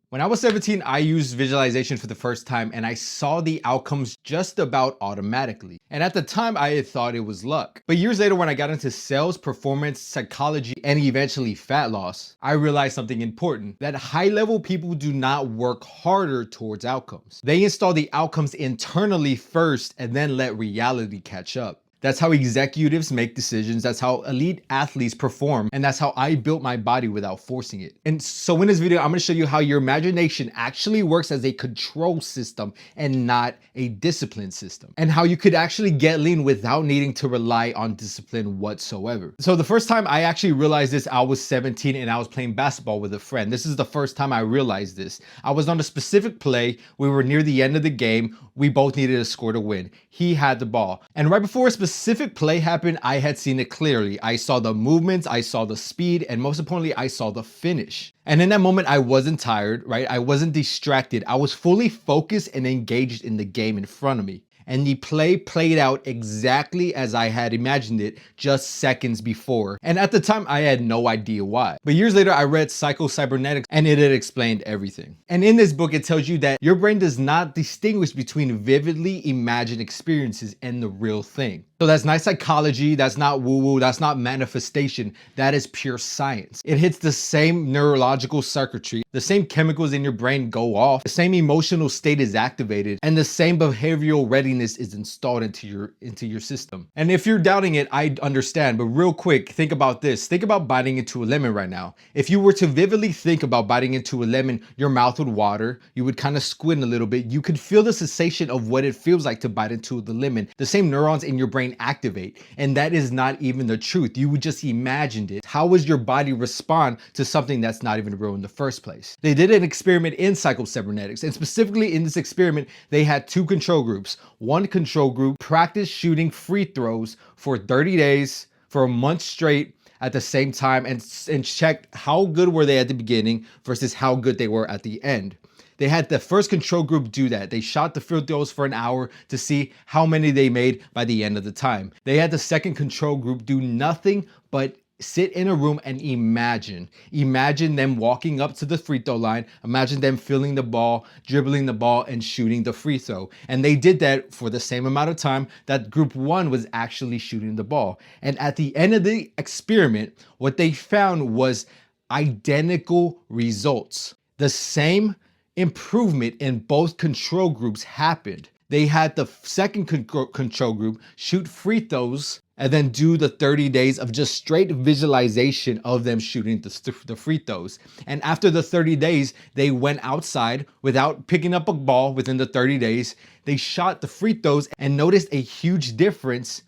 When I was 17, I used visualization for the first time and I saw the outcomes just about automatically. And at the time, I had thought it was luck. But years later, when I got into sales, performance, psychology, and eventually fat loss, I realized something important, that high-level people do not work harder towards outcomes. They install the outcomes internally first and then let reality catch up. That's how executives make decisions. That's how elite athletes perform. And that's how I built my body without forcing it. And so in this video, I'm going to show you how your imagination actually works as a control system and not a discipline system. And how you could actually get lean without needing to rely on discipline whatsoever. So the first time I actually realized this, I was 17 and I was playing basketball with a friend. This is the first time I realized this. I was on a specific play. We were near the end of the game. We both needed a score to win. He had the ball. And right before a specific play happened, I had seen it clearly. I saw the movements, I saw the speed, and most importantly, I saw the finish. And in that moment, I wasn't tired, right? I wasn't distracted. I was fully focused and engaged in the game in front of me. And the play played out exactly as I had imagined it just seconds before. And at the time, I had no idea why. But years later, I read Psycho-Cybernetics and it had explained everything. And in this book, it tells you that your brain does not distinguish between vividly imagined experiences and the real thing. So that's not psychology, that's not woo-woo, that's not manifestation, that is pure science. It hits the same neurological circuitry, the same chemicals in your brain go off, the same emotional state is activated, and the same behavioral readiness is installed into your system. And if you're doubting it, I understand, but real quick, think about this. Think about biting into a lemon right now. If you were to vividly think about biting into a lemon, your mouth would water, you would kind of squint a little bit, you could feel the sensation of what it feels like to bite into the lemon. The same neurons in your brain activate, and that is not even the truth. You would just imagined it. How would your body respond to something that's not even real in the first place? They did an experiment in Psycho-Cybernetics, and specifically in this experiment, they had two control groups. One control group practiced shooting free throws for 30 days, for a month straight, at the same time, and checked how good were they at the beginning versus how good they were at the end. They had the first control group do that. They shot the field goals for an hour to see how many they made by the end of the time. They had the second control group do nothing but sit in a room and imagine. Imagine them walking up to the free throw line. Imagine them feeling the ball, dribbling the ball, and shooting the free throw. And they did that for the same amount of time that group one was actually shooting the ball. And at the end of the experiment, what they found was identical results. The same improvement in both control groups happened. They had the second control group shoot free throws and then do the 30 days of just straight visualization of them shooting the free throws. And after the 30 days, they went outside without picking up a ball within the 30 days. They shot the free throws and noticed a huge difference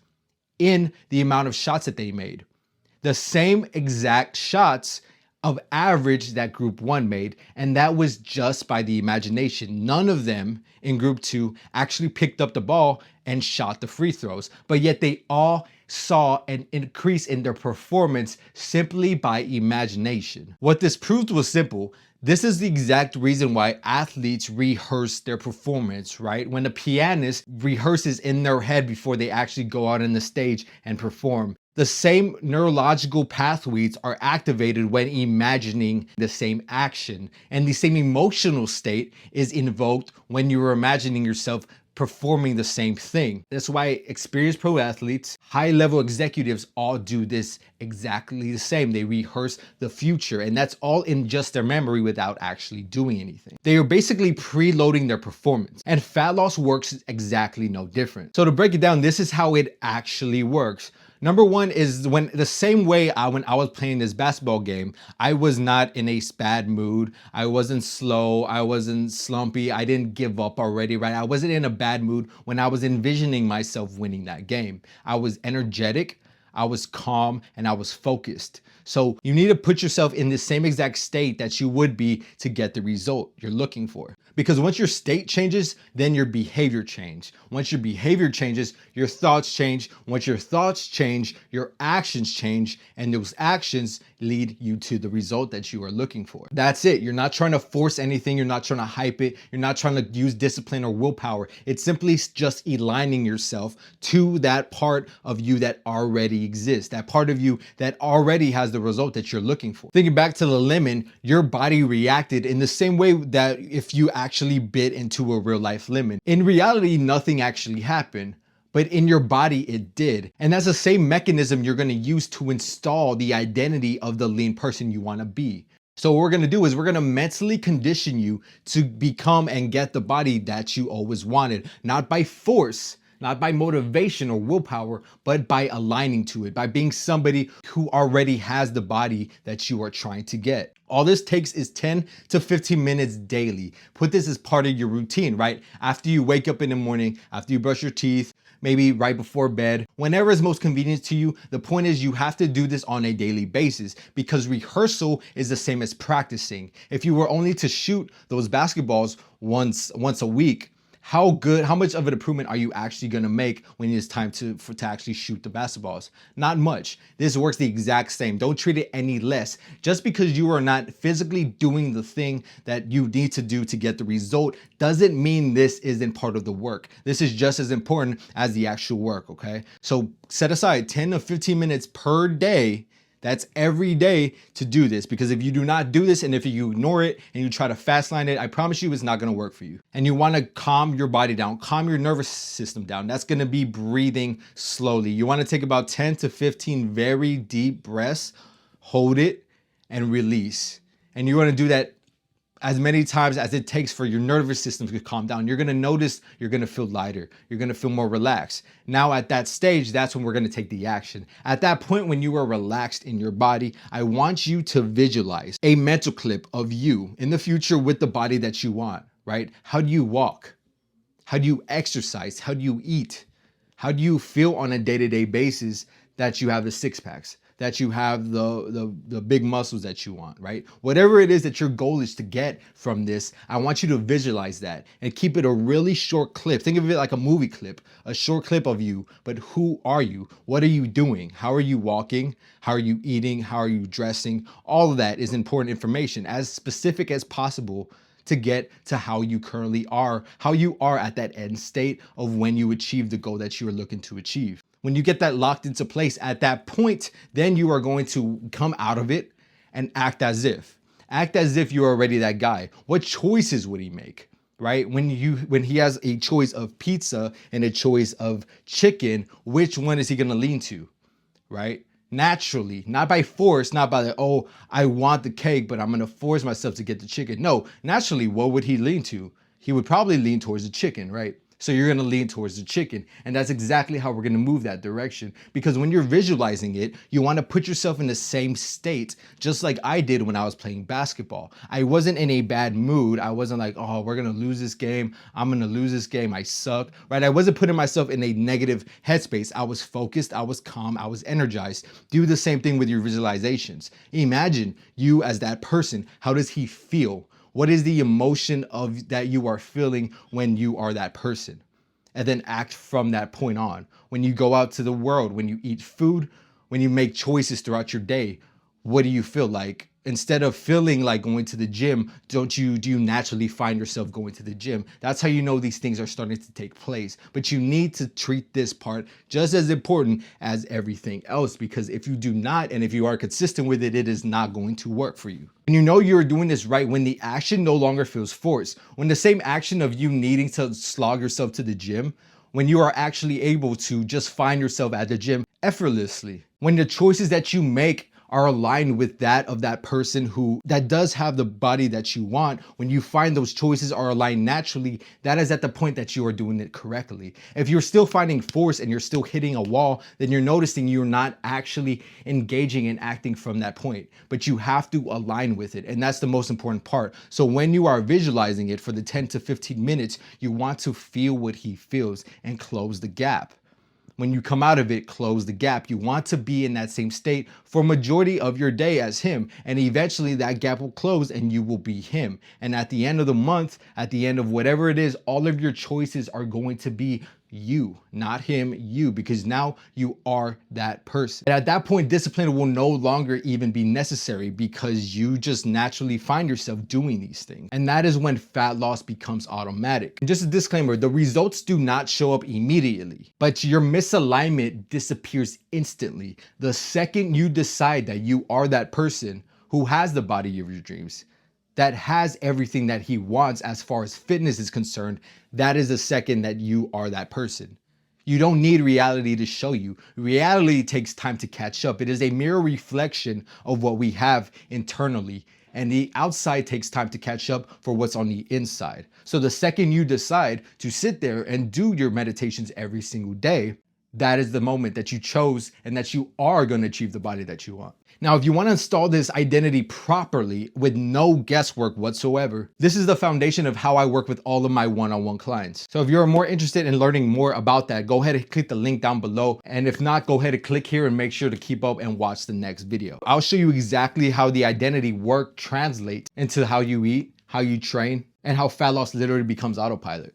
in the amount of shots that they made. The same exact shots of average that group one made, and that was just by the imagination. None of them in group two actually picked up the ball and shot the free throws, but yet they all saw an increase in their performance simply by imagination. What this proved was simple. This is the exact reason why athletes rehearse their performance, right? When a pianist rehearses in their head before they actually go out on the stage and perform. The same neurological pathways are activated when imagining the same action, and the same emotional state is invoked when you're imagining yourself performing the same thing. That's why experienced pro athletes, high-level executives all do this exactly the same. They rehearse the future, and that's all in just their memory without actually doing anything. They are basically preloading their performance, and fat loss works exactly no different. So to break it down, this is how it actually works. Number one is when the same way when I was playing this basketball game, I was not in a bad mood. I wasn't slow. I wasn't slumpy. I didn't give up already, right? I wasn't in a bad mood when I was envisioning myself winning that game. I was energetic, I was calm, and I was focused. So you need to put yourself in the same exact state that you would be to get the result you're looking for. Because once your state changes, then your behavior changes. Once your behavior changes, your thoughts change. Once your thoughts change, your actions change, and those actions lead you to the result that you are looking for. That's it. You're not trying to force anything. You're not trying to hype it. You're not trying to use discipline or willpower. It's simply just aligning yourself to that part of you that already exists, that part of you that already has the the result that you're looking for. Thinking back to the lemon, your body reacted in the same way that if you actually bit into a real life lemon. In reality, nothing actually happened, but in your body it did. And that's the same mechanism you're gonna use to install the identity of the lean person you wanna be. So what we're gonna do is we're gonna mentally condition you to become and get the body that you always wanted, not by force, not by motivation or willpower, but by aligning to it, by being somebody who already has the body that you are trying to get. All this takes is 10 to 15 minutes daily. Put this as part of your routine, right? After you wake up in the morning, after you brush your teeth, maybe right before bed, whenever is most convenient to you. The point is you have to do this on a daily basis because rehearsal is the same as practicing. If you were only to shoot those basketballs once a week, how much of an improvement are you actually gonna make when it's time to actually shoot the basketballs? Not much. This works the exact same. Don't treat it any less. Just because you are not physically doing the thing that you need to do to get the result doesn't mean this isn't part of the work. This is just as important as the actual work, okay? So set aside 10 to 15 minutes per day. That's every day to do this, because if you do not do this and if you ignore it and you try to fast line it, I promise you it's not gonna work for you. And you wanna calm your body down, calm your nervous system down. That's gonna be breathing slowly. You wanna take about 10 to 15 very deep breaths, hold it and release. And you wanna do that as many times as it takes for your nervous system to calm down. You're gonna notice you're gonna feel lighter. You're gonna feel more relaxed. Now at that stage, that's when we're gonna take the action. At that point, when you are relaxed in your body, I want you to visualize a mental clip of you in the future with the body that you want, right? How do you walk? How do you exercise? How do you eat? How do you feel on a day-to-day basis that you have the six packs, that you have the big muscles that you want, right? Whatever it is that your goal is to get from this, I want you to visualize that and keep it a really short clip. Think of it like a movie clip, a short clip of you, but who are you? What are you doing? How are you walking? How are you eating? How are you dressing? All of that is important information, as specific as possible to get to how you currently are, how you are at that end state of when you achieve the goal that you are looking to achieve. When you get that locked into place at that point, then you are going to come out of it and act as if you're already that guy. What choices would he make, right? When he has a choice of pizza and a choice of chicken, which one is he gonna lean to, right? Naturally, not by force, not by the, oh, I want the cake, but I'm gonna force myself to get the chicken. No, naturally, what would he lean to? He would probably lean towards the chicken, right? So you're gonna lean towards the chicken. And that's exactly how we're gonna move that direction. Because when you're visualizing it, you wanna put yourself in the same state, just like I did when I was playing basketball. I wasn't in a bad mood. I wasn't like, oh, we're gonna lose this game. I'm gonna lose this game. I suck, right? I wasn't putting myself in a negative headspace. I was focused, I was calm, I was energized. Do the same thing with your visualizations. Imagine you as that person. How does he feel? What is the emotion of that you are feeling when you are that person? And then act from that point on. When you go out to the world, when you eat food, when you make choices throughout your day, what do you feel like? Instead of feeling like going to the gym, do you naturally find yourself going to the gym? That's how you know these things are starting to take place. But you need to treat this part just as important as everything else, because if you do not, and if you are consistent with it, it is not going to work for you. And you know you're doing this right when the action no longer feels forced. When the same action of you needing to slog yourself to the gym, when you are actually able to just find yourself at the gym effortlessly. When the choices that you make are aligned with that of that person that does have the body that you want. When you find those choices are aligned naturally, that is at the point that you are doing it correctly. If you're still finding force and you're still hitting a wall, then you're noticing you're not actually engaging and acting from that point, but you have to align with it. And that's the most important part. So when you are visualizing it for the 10 to 15 minutes, you want to feel what he feels and close the gap. When you come out of it, close the gap. You want to be in that same state for majority of your day as him. And eventually that gap will close and you will be him. And at the end of the month, at the end of whatever it is, all of your choices are going to be you, not him, you, because now you are that person. And at that point, discipline will no longer even be necessary because you just naturally find yourself doing these things. And that is when fat loss becomes automatic. And just a disclaimer, the results do not show up immediately, but your misalignment disappears instantly. The second you decide that you are that person who has the body of your dreams, that has everything that he wants as far as fitness is concerned, that is the second that you are that person. You don't need reality to show you. Reality takes time to catch up. It is a mirror reflection of what we have internally, and the outside takes time to catch up for what's on the inside. So the second you decide to sit there and do your meditations every single day, that is the moment that you chose and that you are going to achieve the body that you want. Now, if you want to install this identity properly with no guesswork whatsoever, this is the foundation of how I work with all of my one-on-one clients. So if you're more interested in learning more about that, go ahead and click the link down below. And if not, go ahead and click here and make sure to keep up and watch the next video. I'll show you exactly how the identity work translates into how you eat, how you train, and how fat loss literally becomes autopilot.